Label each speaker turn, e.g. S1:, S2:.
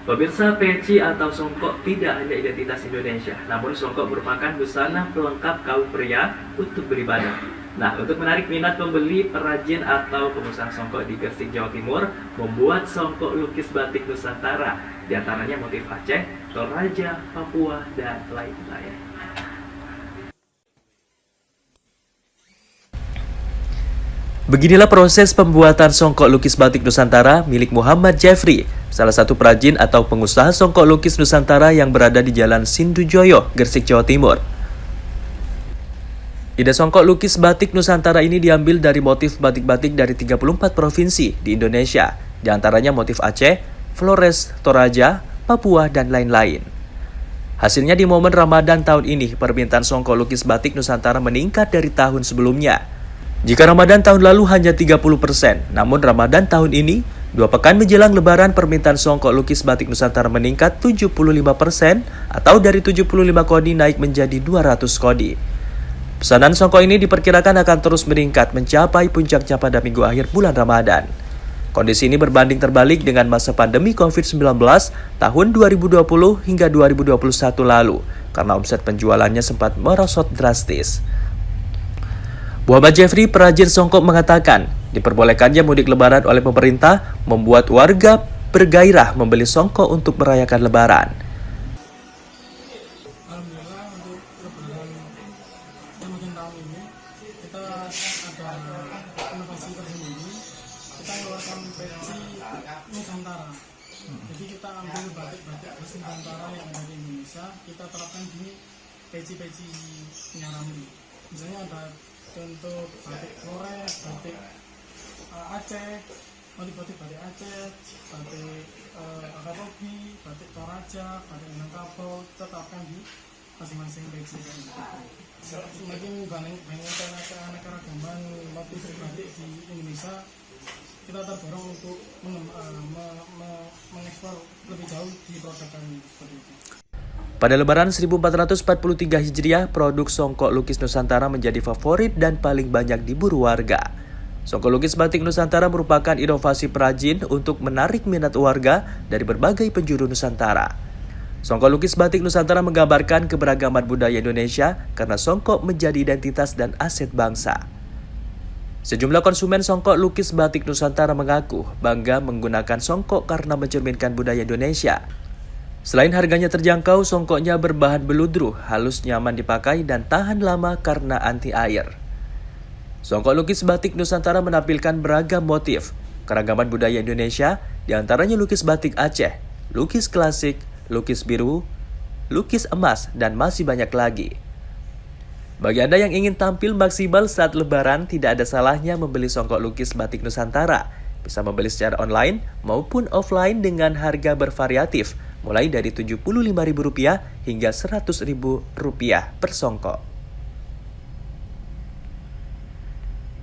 S1: Pemirsa, peci atau songkok tidak hanya identitas Indonesia, namun songkok merupakan busana pelengkap kaum pria untuk beribadah. Nah, untuk menarik minat pembeli, perajin atau pengusaha songkok di Gresik, Jawa Timur membuat songkok lukis batik Nusantara, di antaranya motif Aceh, Toraja, Papua, dan lain-lain.
S2: Beginilah proses pembuatan songkok lukis batik Nusantara milik Muhammad Jeffrey, salah satu perajin atau pengusaha songkok lukis Nusantara yang berada di Jalan Sindujoyo, Gresik, Jawa Timur. Ide songkok lukis batik Nusantara ini diambil dari motif batik-batik dari 34 provinsi di Indonesia, di antaranya motif Aceh, Flores, Toraja, Papua, dan lain-lain. Hasilnya di momen Ramadan tahun ini, permintaan songkok lukis batik Nusantara meningkat dari tahun sebelumnya. Jika Ramadan tahun lalu hanya 30%, namun Ramadan tahun ini, 2 pekan menjelang Lebaran, permintaan songkok lukis batik Nusantara meningkat 75% atau dari 75 kodi naik menjadi 200 kodi. Pesanan songkok ini diperkirakan akan terus meningkat mencapai puncaknya pada minggu akhir bulan Ramadan. Kondisi ini berbanding terbalik dengan masa pandemi COVID-19 tahun 2020 hingga 2021 lalu, karena omset penjualannya sempat merosot drastis. Muhammad Jeffrey, perajin songkok, mengatakan diperbolehkannya mudik lebaran oleh pemerintah membuat warga bergairah membeli songkok untuk merayakan lebaran.
S3: Alhamdulillah untuk lebaran Ramadan tahun ini kita ada inovasi tersendiri. Kita mengeluarkan peci Nusantara. Jadi kita ambil batik-batik Nusantara yang ada di Indonesia, kita terapkan di peci-peci Nyarami. Misalnya ada contoh batik Flores, batik Aceh, motif-motif batik Aceh, batik Akatobi, batik Toraja, batik Minangkabau, tetapkan di masing-masing peci. Semakin banyaknya keanekaragaman motif batik di Indonesia, kita terdorong untuk mengekspor lebih jauh di produk kami seperti itu.
S2: Pada Lebaran 1443 Hijriah, produk songkok lukis Nusantara menjadi favorit dan paling banyak diburu warga. Songkok lukis batik Nusantara merupakan inovasi perajin untuk menarik minat warga dari berbagai penjuru Nusantara. Songkok lukis batik Nusantara menggambarkan keberagaman budaya Indonesia karena songkok menjadi identitas dan aset bangsa. Sejumlah konsumen songkok lukis batik Nusantara mengaku bangga menggunakan songkok karena mencerminkan budaya Indonesia. Selain harganya terjangkau, songkoknya berbahan beludru, halus, nyaman dipakai, dan tahan lama karena anti air. Songkok lukis batik Nusantara menampilkan beragam motif, keragaman budaya Indonesia, diantaranya lukis batik Aceh, lukis klasik, lukis biru, lukis emas, dan masih banyak lagi. Bagi Anda yang ingin tampil maksimal saat Lebaran, tidak ada salahnya membeli songkok lukis batik Nusantara. Bisa membeli secara online maupun offline dengan harga bervariatif, mulai dari Rp75.000 hingga Rp100.000 per songkok.